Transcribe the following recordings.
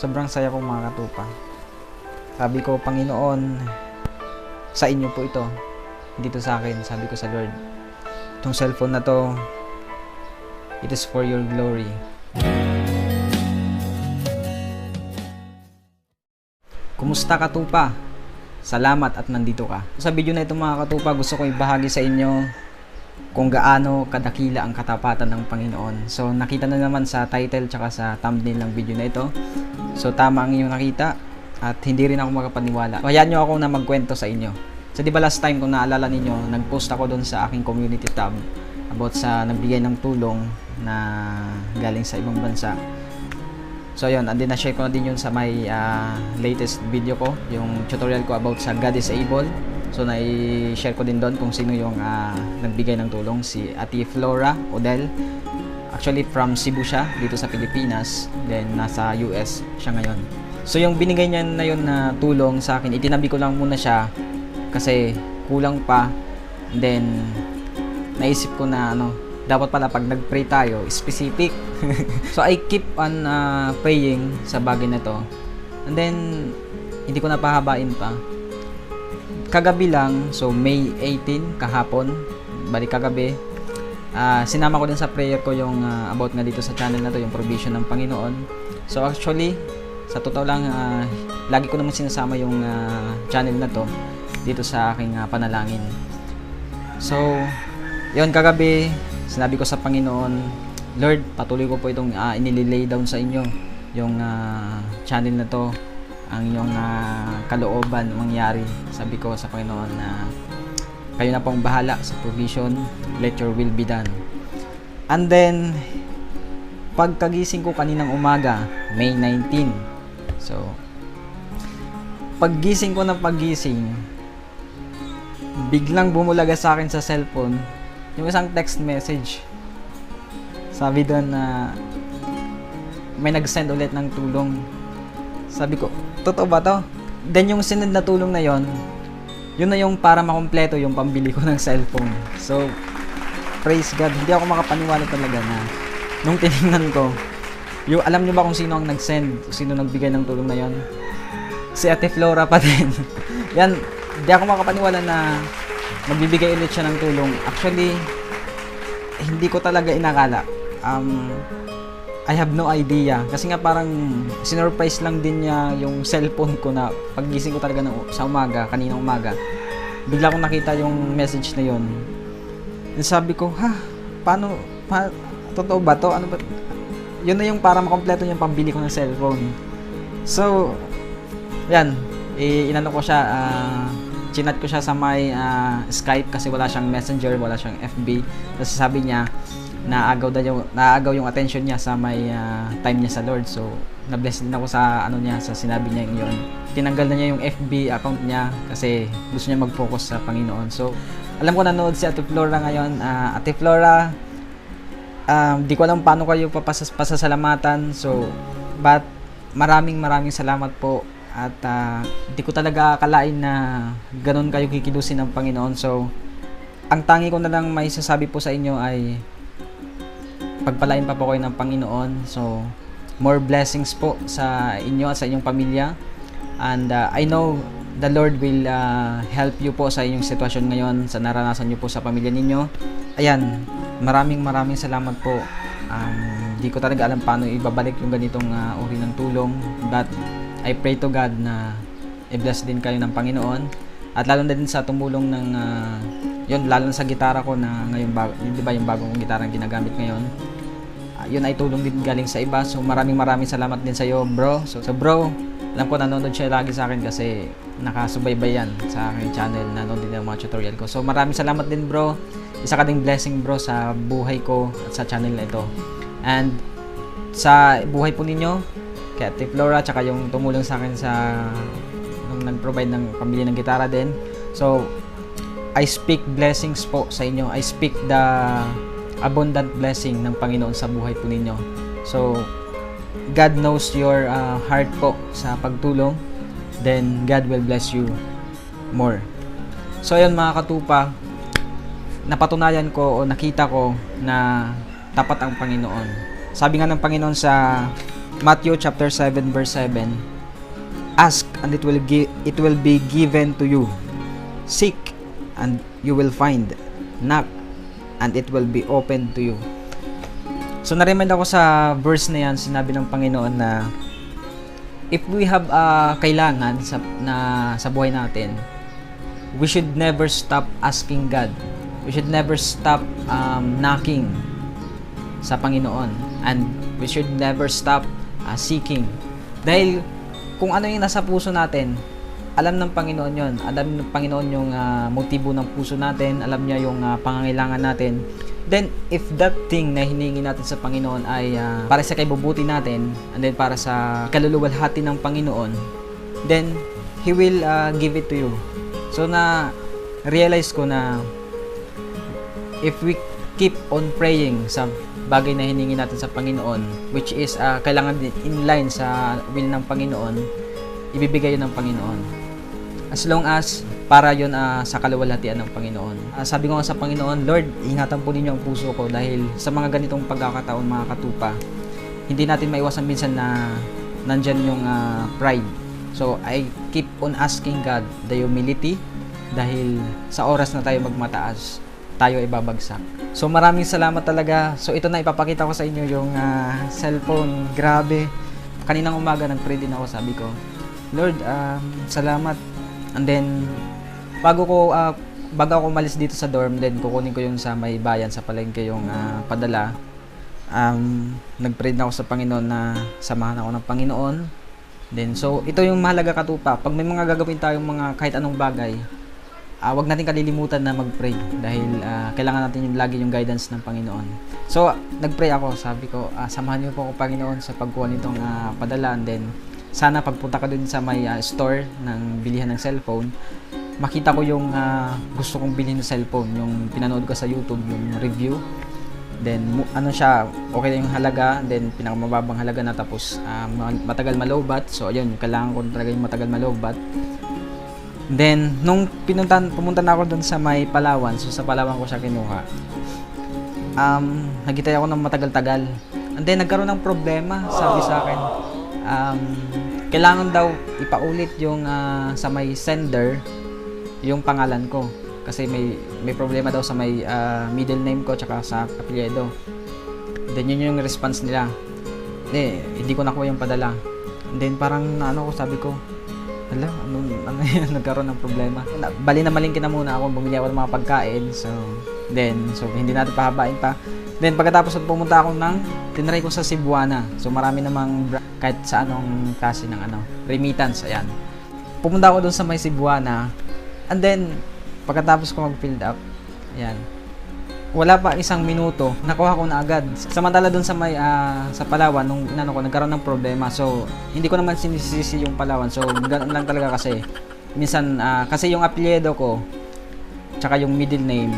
Sobrang saya ko mga katupa. Sabi ko, Panginoon, sa inyo po ito. Dito sa akin, sabi ko sa Lord. Itong cellphone na to, it is for your glory. Kumusta katupa? Salamat at nandito ka. Sa video na ito mga katupa, gusto ko ibahagi sa inyo kung gaano kadakila ang katapatan ng Panginoon. So nakita na naman sa title tsaka sa thumbnail ng video na ito. So tama ang inyong nakita at hindi rin ako makapaniwala. So, hayaan nyo ako na magkwento sa inyo. So di ba last time kung naalala ninyo, nag-post ako doon sa aking community tab about sa nagbigay ng tulong na galing sa ibang bansa. So yun, and then na-share ko na din yun sa my latest video ko, yung tutorial ko about sa God is Able. So na-share ko din doon kung sino yung nagbigay ng tulong, si Ate Flora Odell. Actually from Cebu siya, dito sa Pilipinas, then nasa US siya ngayon. So yung binigay niya na yun na tulong sa akin, itinabi ko lang muna siya kasi kulang pa. And then naisip ko na dapat pala pag nag-pray tayo, specific. So I keep on praying sa bagay na to. And then hindi ko na pahabain pa. Kagabi lang, so May 18 kahapon, balik kagabi, sinama ko din sa prayer ko yung about nga dito sa channel na to, yung provision ng Panginoon. So actually, sa totoo lang, lagi ko naman sinasama yung channel na to dito sa aking panalangin. So yun, kagabi sinabi ko sa Panginoon, Lord, patuloy ko po itong inililay down sa inyo yung channel na to, ang iyong kalooban mangyari. Sabi ko sa Panginoon na kayo na pong bahala sa provision, let your will be done. And then pagkagising ko kaninang umaga, May 19, so paggising ko ng paggising, biglang bumulaga sa akin sa cellphone yung isang text message. Sabi doon na may nag-send ulit ng tulong. Sabi ko, totoo ba to? Then yung sinend na tulong na yon, yun na yung para makumpleto yung pambili ko ng cellphone. So praise God, hindi ako makapaniwala talaga na nung tinignan ko, yung alam niyo ba kung sino ang nag-send, sino nagbigay ng tulong na yon? Si Ate Flora pa din. Yan, hindi ako makapaniwala na magbibigay ulit siya ng tulong. Actually, hindi ko talaga inakala. I have no idea. Kasi nga parang sinurprise lang din niya yung cellphone ko na paggising ko talaga sa umaga, kaninang umaga. Bigla kong nakita yung message na yun. And sabi ko, paano, totoo ba to? Ano ba? Yun na yung para makompleto yung pambili ko ng cellphone. So, yan. Inano ko siya, chinat ko siya sa my Skype kasi wala siyang Messenger, wala siyang FB. Kasi sabi niya, naagaw yung attention niya sa may time niya sa Lord. So, na-bless din ako sa sa sinabi niya yun. Tinanggal na niya yung FB account niya kasi gusto niya mag-focus sa Panginoon. So, alam ko nanood si Ate Flora ngayon. Ate Flora, di ko alam paano kayo pasasalamatan. So, but maraming salamat po. At di ko talaga akalain na ganun kayo kikilusin ng Panginoon. So, ang tangi ko na lang may sasabi po sa inyo ay pagpalain pa po kayo ng Panginoon. So, more blessings po sa inyo at sa inyong pamilya. And I know the Lord will help you po sa inyong sitwasyon ngayon, sa naranasan nyo po sa pamilya ninyo. Ayan, maraming salamat po. Di ko talaga alam paano ibabalik yung ganitong uri ng tulong. But I pray to God na i-bless din kayo ng Panginoon. At lalo na din sa tumulong ng yun, lalo na sa gitara ko na ngayon, di ba yung bagong gitara ang ginagamit ngayon, yun ay tulong din galing sa iba. So maraming salamat din sa iyo, bro. So bro, alam ko nanonood siya lagi sa akin kasi nakasubaybay yan sa aking channel, nanonood din ng mga tutorial ko. So maraming salamat din, bro. Isa ka ding blessing, bro, sa buhay ko at sa channel na ito. And sa buhay po ninyo, kay Ate Flora, tsaka yung tumulong sa akin sa nung nag-provide ng pambili ng gitara din. So, I speak blessings po sa inyo. I speak the abundant blessing ng Panginoon sa buhay po ninyo. So, God knows your heart po sa pagtulong. Then, God will bless you more. So, ayun mga katupa, napatunayan ko o nakita ko na tapat ang Panginoon. Sabi nga ng Panginoon sa Matthew chapter 7 verse 7, ask and it will be given to you. Seek and you will find. Knock and it will be opened to you. So na-remind ako sa verse na yan, sinabi ng Panginoon na if we have kailangan sa buhay natin, we should never stop asking God. We should never stop knocking sa Panginoon, and we should never stop seeking. Dahil kung ano yung nasa puso natin, alam ng Panginoon yon. Alam ng Panginoon yung motibo ng puso natin, alam niya yung pangangailangan natin. Then, if that thing na hinihingi natin sa Panginoon ay para sa kaibubuti natin, and then para sa kaluluwalhati ng Panginoon, then, He will give it to you. So, realize ko na if we keep on praying sa bagay na hiningi natin sa Panginoon, which is kailangan din in line sa will ng Panginoon, ibibigay yun ng Panginoon. As long as para yun sa kaluwalhatian ng Panginoon. Sabi ko nga sa Panginoon, Lord, ingatan po ninyo ang puso ko dahil sa mga ganitong pagkakataon, mga katupa, hindi natin maiwasan minsan na nandyan yung pride. So, I keep on asking God the humility dahil sa oras na tayo magmataas, tayo ay babagsak. So, maraming salamat talaga. So, ito na ipapakita ko sa inyo yung cellphone. Grabe. Kaninang umaga nag-pray din ako, sabi ko, Lord, salamat. And then, bago ako umalis dito sa dorm, then kukunin ko yung sa may bayan, sa palengke yung padala. Nag-pray na ako sa Panginoon na samahan ako ng Panginoon. Then, so, ito yung mahalaga katupa. Pag may mga gagawin tayong mga kahit anong bagay, wag natin kalilimutan na mag-pray dahil kailangan natin lagi yung guidance ng Panginoon. So, nag-pray ako. Sabi ko, samahan niyo po ako, Panginoon, sa pagkuha nitong padala. And then, sana pagpunta ka dun sa may store ng bilihan ng cellphone, makita ko yung gusto kong bilhin ng cellphone, yung pinanood ko sa YouTube, yung review. Then, okay na yung halaga, then pinakamababang halaga na, tapos matagal malowbat. So, ayun, kailangan ko talaga yung matagal malowbat. Then, nung pumunta na ako dun sa may Palawan, so sa Palawan ko siya kinuha. Nagitay ako ng matagal-tagal. And then, nagkaroon ng problema, sabi sa akin. Kailangan daw ipaulit yung sa may sender yung pangalan ko kasi may problema daw sa may middle name ko tsaka sa apelyido. Then yun yung response nila. Hindi ko nakuha yung padala. And then parang sabi ko, hala, ano yan, nagkaroon ng problema. Bali na malingki na muna ako, bumili ako ng mga pagkain. So hindi natin pahabain pa. Then pagkatapos pumunta ako tinry ko sa Cebuana. So marami namang kahit sa anong klase ng remittance, ayan. Pumunta ako doon sa may Cebuana. And then pagkatapos ko mag-fill up, ayan. Wala pa isang minuto, nakuha ko na agad. Samantala doon sa may sa Palawan nung nagkaroon ng problema. So hindi ko naman sinisisi yung Palawan. So ganoon lang talaga kasi minsan kasi yung apelyido ko tsaka yung middle name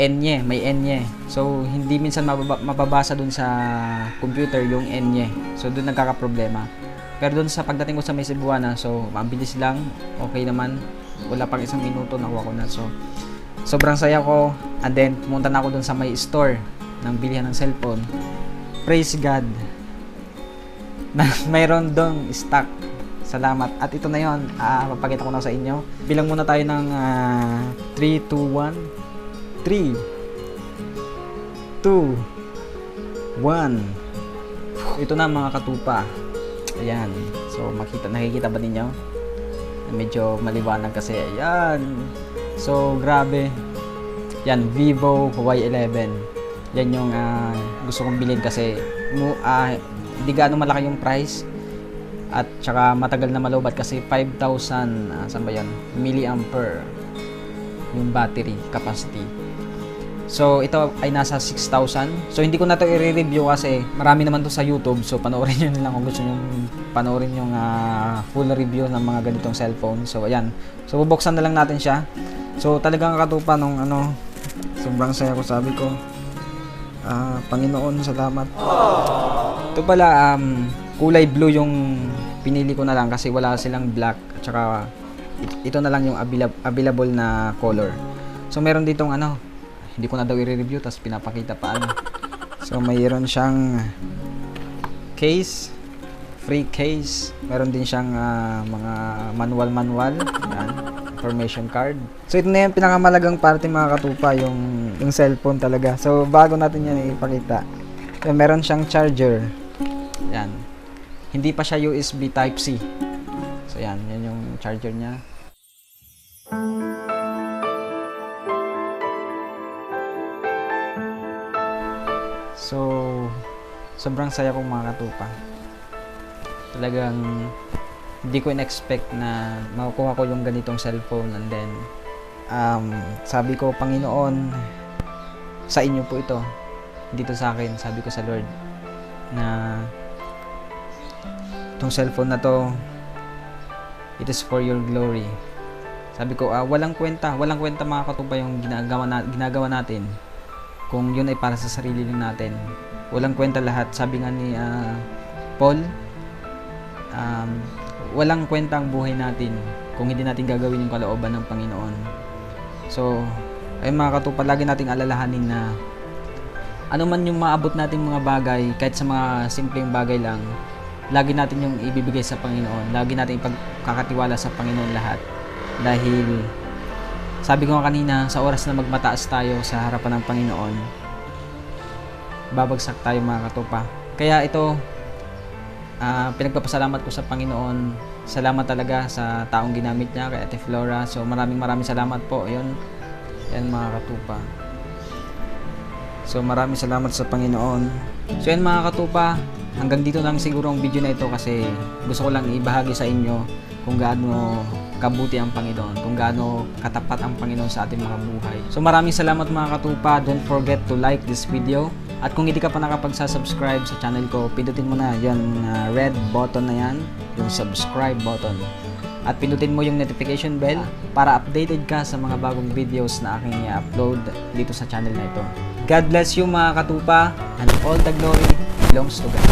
Enye, may Enye. So, hindi minsan mababasa dun sa computer yung Enye. So, dun nagkakaproblema. Pero dun sa pagdating ko sa may Cebuana, so, mabilis lang. Okay naman. Wala pang isang minuto, nakuha ko na. So, sobrang saya ko. And then, pumunta na ako dun sa may store ng bilihan ng cellphone. Praise God. Mayroon dong stock. Salamat. At ito na yun. Papakita ko na sa inyo. Bilang muna tayo ng 3, 2, 1. 3, 2, 1. Ito na mga katupa. Ayan. So, nakikita ba ninyo? Medyo maliwanag kasi. Ayan. So, grabe. Yan, Vivo Y11. Yan yung gusto kong bilhin kasi hindi gaano malaki yung price. At saka matagal na malowbat kasi 5,000 saan ba yan? Milliampere yung battery capacity. So, ito ay nasa 6,000. So, hindi ko na ito i-review kasi marami naman to sa YouTube. So, panoorin nyo lang kung gusto nyo panoorin yung full review ng mga ganitong cellphone. So, ayan. So, bubuksan na lang natin siya. So, talagang katupa nung sobrang saya ko, sabi ko. Panginoon, salamat. Ito pala, kulay blue yung pinili ko na lang kasi wala silang black. At saka, ito na lang yung available na color. So, meron ditong hindi ko na daw i-review, tapos pinapakita pa So, mayroon siyang case. free case. Meron din siyang mga manual. Yan, information card. So ito na yung pinakamalagang parte mga katupa, yung cellphone talaga. So bago natin yan ipakita. So, meron siyang charger. Yan. Hindi pa siya USB Type-C. So yan yung charger niya. So sobrang saya kong mga katupa. Talagang hindi ko in-expect na makukuha ko yung ganitong cellphone, and then sabi ko, Panginoon, sa inyo po ito, dito sa akin. Sabi ko sa Lord na itong cellphone na to, it is for your glory. Sabi ko, walang kwenta mga katupa yung ginagawa natin kung yun ay para sa sarili lang natin. Walang kwenta lahat. Sabi nga ni Paul, walang kwenta ang buhay natin kung hindi natin gagawin yung kalooban ng Panginoon. So, ay mga katupa, lagi nating alalahanin na ano man yung maabot nating mga bagay, kahit sa mga simpleng bagay lang, lagi natin yung ibibigay sa Panginoon. Lagi natin ipagkakatiwala sa Panginoon lahat. Dahil, sabi ko nga kanina, sa oras na magmataas tayo sa harapan ng Panginoon, babagsak tayo mga katupa. Kaya ito, pinagpapasalamat ko sa Panginoon. Salamat talaga sa taong ginamit niya, kay Ate Flora. So maraming salamat po. Yan mga katupa. So maraming salamat sa Panginoon. So yan mga katupa, hanggang dito lang siguro ang video na ito, kasi gusto ko lang ibahagi sa inyo kung gaano kabuti ang Panginoon, kung gaano katapat ang Panginoon sa ating mga buhay. So maraming salamat mga katupa. Don't forget to like this video. At kung hindi ka pa nakapagsa-subscribe sa channel ko, pindutin mo na yung red button na yan, yung subscribe button. At pindutin mo yung notification bell para updated ka sa mga bagong videos na aking i-upload dito sa channel na ito. God bless you mga katupa, and all the glory belongs to God.